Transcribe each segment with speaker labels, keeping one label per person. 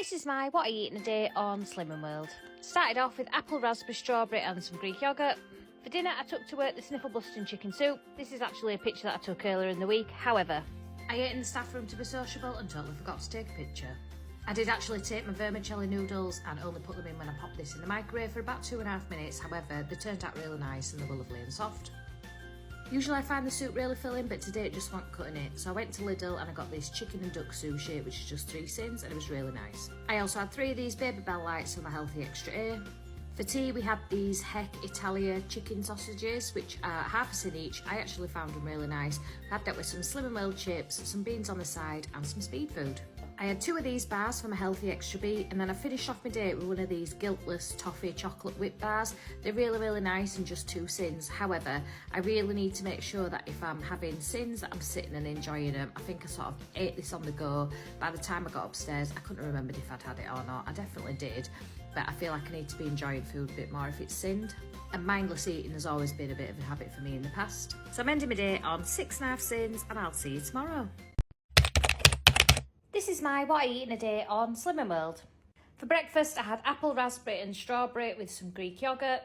Speaker 1: This is my what I eat in a day on Slimming World. Started off with apple, raspberry, strawberry and some Greek yoghurt. For dinner I took to work the Sniffle Busting chicken soup. This is actually a picture that I took earlier in the week. However, I ate in the staff room to be sociable and totally forgot to take a picture. I did actually take my vermicelli noodles and only put them in when I popped this in the microwave for about 2.5 minutes. However, they turned out really nice and they were lovely and soft. Usually I find the soup really filling, but today it just wasn't cutting it. So I went to Lidl and I got this chicken and duck sushi, which is just 3 cents, and it was really nice. I also had 3 of these Babybel Lights for my healthy extra A. For tea, we had these Heck Italia chicken sausages, which are half a cent each. I actually found them really nice. I had that with some Slimming World chips, some beans on the side, and some speed food. I had 2 of these bars for my healthy extra B, and then I finished off my day with one of these Guiltless toffee chocolate whip bars. They're really nice and just 2 cents. However, I really need to make sure that if I'm having sins that I'm sitting and enjoying them. I think I sort of ate this on the go. By the time I got upstairs, I couldn't remember if I'd had it or not. I definitely did, but I feel like I need to be enjoying food a bit more if it's sinned. And mindless eating has always been a bit of a habit for me in the past. So I'm ending my day on 6.5 sins, and I'll see you tomorrow. This is my what I eat in a day on Slimming World. For breakfast I had apple, raspberry and strawberry with some Greek yoghurt.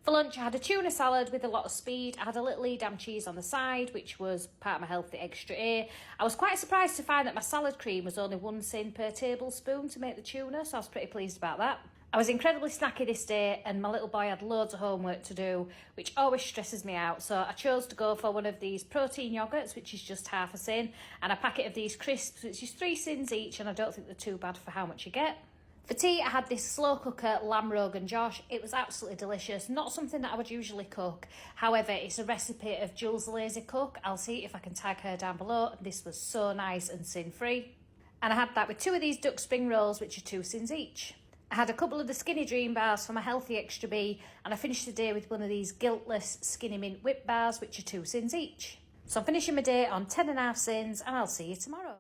Speaker 1: For lunch I had a tuna salad with a lot of speed. I had a little Edam cheese on the side, which was part of my healthy extra A. I was quite surprised to find that my salad cream was only 1 cent per tablespoon to make the tuna, so I was pretty pleased about that. I was incredibly snacky this day and my little boy had loads of homework to do, which always stresses me out, so I chose to go for one of these protein yoghurts, which is just half a cent, and a packet of these crisps, which is 3 cents each, and I don't think they're too bad for how much you get. For tea, I had this slow cooker lamb Rogan Josh. It was absolutely delicious. Not something that I would usually cook. However, it's a recipe of Jules the Lazy Cook. I'll see if I can tag her down below. This was so nice and sin-free. And I had that with 2 of these duck spring rolls, which are 2 cents each. I had a couple of the Skinny Dream bars for my healthy extra B, and I finished the day with one of these Guiltless Skinny Mint whip bars, which are 2 cents each. So I'm finishing my day on 10.5 cents, and I'll see you tomorrow.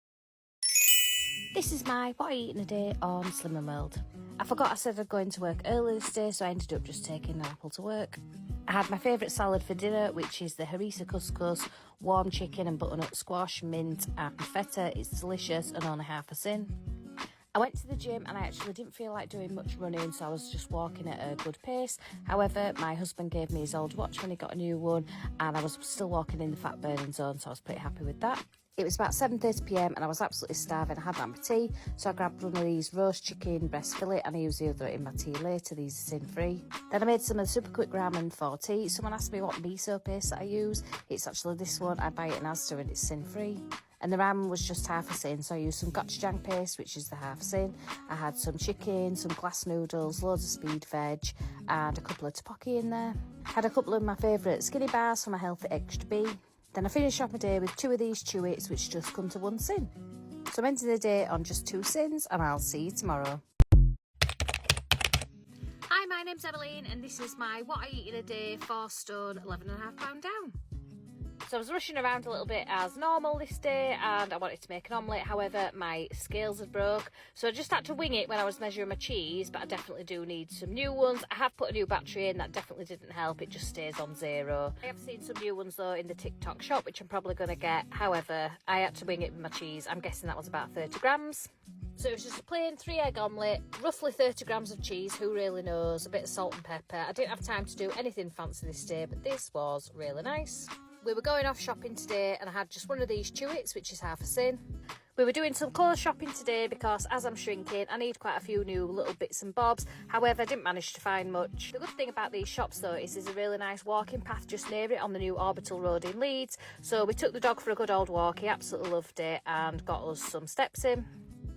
Speaker 1: This is my what I eat in a day on Slimming World. I forgot I said I'd go into work early this day, so I ended up just taking an apple to work. I had my favourite salad for dinner, which is the harissa couscous, warm chicken and butternut squash, mint and feta. It's delicious and only half a cent. I went to the gym and I actually didn't feel like doing much running, so I was just walking at a good pace. However, my husband gave me his old watch when he got a new one, and I was still walking in the fat burning zone, so I was pretty happy with that. It was about 7:30 p.m. and I was absolutely starving. I hadn't had my tea, so I grabbed one of these roast chicken breast fillet and I used the other in my tea later. These are sin-free. Then I made some of the super quick ramen for tea. Someone asked me what miso paste that I use. It's actually this one. I buy it in Asda and it's sin-free. And the ramen was just half a cent, so I used some gochujang paste, which is the half a cent. I had some chicken, some glass noodles, loads of speed veg, and a couple of tteokbokki in there. Had a couple of my favourite skinny bars for my healthy extra B. Then I finished off my day with 2 of these Chewits, which just come to 1 cent. So I'm ending the day on just 2 cents, and I'll see you tomorrow. Hi, my name's Emmeline, and this is my what I eat in a day, 4 stone, 11.5 pound down. So I was rushing around a little bit as normal this day and I wanted to make an omelette. However, my scales had broke, so I just had to wing it when I was measuring my cheese, but I definitely do need some new ones. I have put a new battery in, that definitely didn't help, it just stays on 0. I have seen some new ones though in the TikTok shop, which I'm probably going to get. However, I had to wing it with my cheese. I'm guessing that was about 30 grams. So it was just a plain 3-egg omelette, roughly 30 grams of cheese, who really knows, a bit of salt and pepper. I didn't have time to do anything fancy this day, but this was really nice. We were going off shopping today and I had just one of these Chewits, which is half a cent. We were doing some clothes shopping today because as I'm shrinking, I need quite a few new little bits and bobs. However, I didn't manage to find much. The good thing about these shops though is there's a really nice walking path just near it on the new Orbital Road in Leeds. So we took the dog for a good old walk. He absolutely loved it and got us some steps in.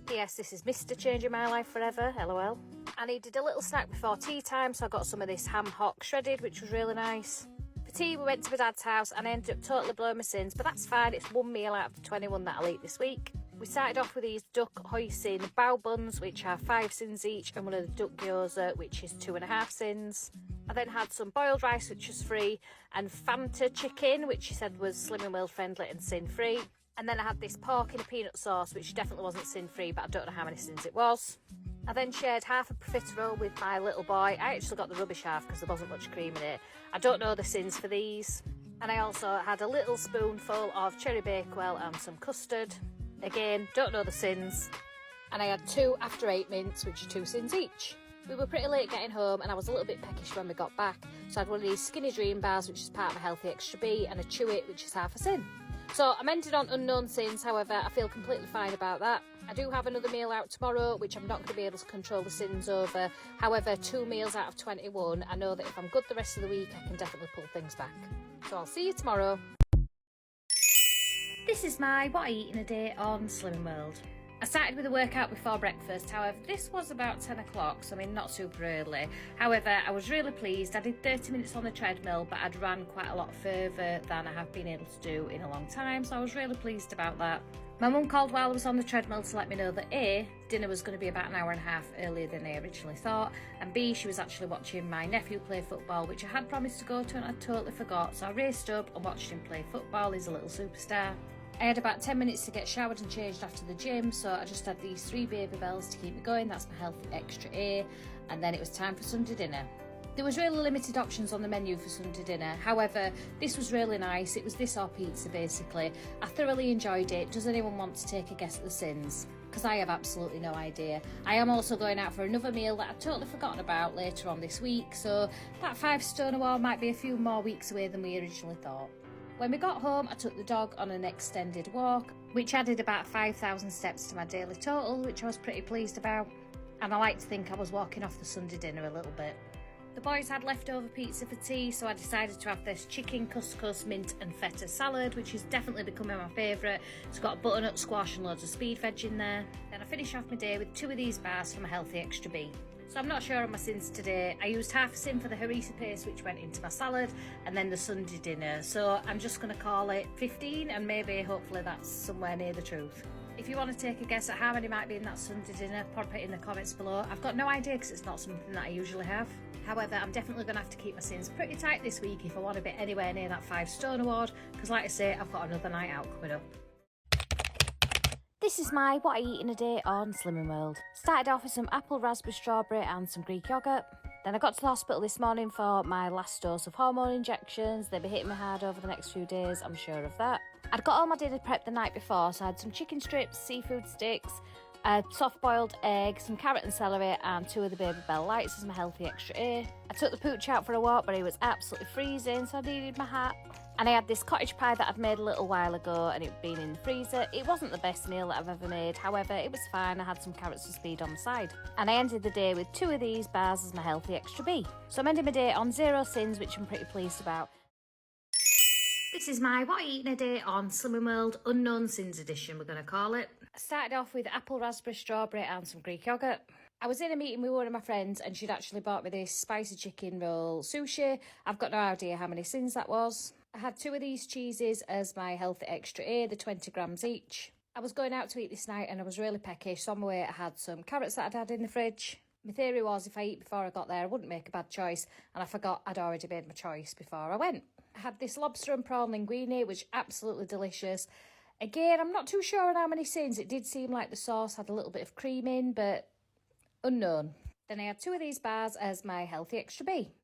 Speaker 1: Yes, this is Mr. Changing My Life Forever, LOL. I needed a little snack before tea time, so I got some of this ham hock shredded, which was really nice. Tea, we went to my dad's house and I ended up totally blowing my sins, but that's fine, it's 1 meal out of the 21 that I'll eat this week. We started off with these duck hoisin bao buns, which are 5 cents each, and one of the duck gyoza, which is 2.5 cents. I then had some boiled rice, which was free, and Fanta chicken, which she said was Slimming World friendly and sin-free. And then I had this pork in a peanut sauce, which definitely wasn't sin-free, but I don't know how many sins it was. I then shared half a profiterole with my little boy. I actually got the rubbish half because there wasn't much cream in it. I don't know the sins for these. And I also had a little spoonful of cherry bakewell and some custard. Again, don't know the sins. And I had 2 after 8 mints, which are 2 sins each. We were pretty late getting home and I was a little bit peckish when we got back, so I had one of these Skinny Dream bars, which is part of a Healthy Extra B, and a Chew It, which is half a sin. So I'm ended on unknown sins, however, I feel completely fine about that. I do have another meal out tomorrow, which I'm not going to be able to control the sins over. However, 2 meals out of 21, I know that if I'm good the rest of the week, I can definitely pull things back. So I'll see you tomorrow. This is my what I eat in a day on Slimming World. I started with a workout before breakfast, however this was about 10 o'clock, so I mean not super early. However, I was really pleased. I did 30 minutes on the treadmill, but I'd ran quite a lot further than I have been able to do in a long time, so I was really pleased about that. My mum called while I was on the treadmill to let me know that A, dinner was going to be about an hour and a half earlier than I originally thought, and B, she was actually watching my nephew play football, which I had promised to go to and I totally forgot, so I raced up and watched him play football. He's a little superstar. I had about 10 minutes to get showered and changed after the gym, so I just had these 3 Baby Bells to keep me going. That's my Healthy Extra A, and then it was time for Sunday dinner. There was really limited options on the menu for Sunday dinner, however this was really nice. It was this or pizza basically. I thoroughly enjoyed it. Does anyone want to take a guess at the sins? Because I have absolutely no idea. I am also going out for another meal that I've totally forgotten about later on this week, so that 5 stone award might be a few more weeks away than we originally thought. When we got home, I took the dog on an extended walk, which added about 5,000 steps to my daily total, which I was pretty pleased about. And I like to think I was walking off the Sunday dinner a little bit. The boys had leftover pizza for tea, so I decided to have this chicken couscous, mint and feta salad, which is definitely becoming my favourite. It's got a butternut squash and loads of speed veg in there. Then I finish off my day with 2 of these bars from a Healthy Extra B. So I'm not sure on my sins today. I used half a sin for the harissa paste, which went into my salad, and then the Sunday dinner. So I'm just going to call it 15, and maybe hopefully that's somewhere near the truth. If you want to take a guess at how many might be in that Sunday dinner, pop it in the comments below. I've got no idea because it's not something that I usually have. However, I'm definitely going to have to keep my sins pretty tight this week if I want to be anywhere near that 5 stone award, because like I say, I've got another night out coming up. This is my what I eat in a day on Slimming World. Started off with some apple, raspberry, strawberry and some Greek yoghurt. Then I got to the hospital this morning for my last dose of hormone injections. They'll be hitting me hard over the next few days, I'm sure of that. I'd got all my dinner prepped the night before, so I had some chicken strips, seafood sticks, a soft-boiled egg, some carrot and celery and 2 of the Baby Bell Lights as my Healthy Extra A. I took the pooch out for a walk, but it was absolutely freezing, so I needed my hat. And I had this cottage pie that I'd made a little while ago and it'd been in the freezer. It wasn't the best meal that I've ever made, however it was fine. I had some carrots for speed on the side. And I ended the day with 2 of these bars as my Healthy Extra B. So I'm ending my day on 0 sins, which I'm pretty pleased about. This is my what I eat in a day on Slimming World Unknown Sins edition, we're going to call it. I started off with apple, raspberry, strawberry and some Greek yoghurt. I was in a meeting with one of my friends and she'd actually bought me this spicy chicken roll sushi. I've got no idea how many sins that was. I had 2 of these cheeses as my Healthy Extra A, the 20 grams each. I was going out to eat this night and I was really peckish, so on my way I had some carrots that I'd had in the fridge. My theory was if I eat before I got there I wouldn't make a bad choice, and I forgot I'd already made my choice before I went. I had this lobster and prawn linguine, which absolutely delicious. Again, I'm not too sure on how many sins. It did seem like the sauce had a little bit of cream in, but unknown. Then I had 2 of these bars as my Healthy Extra B.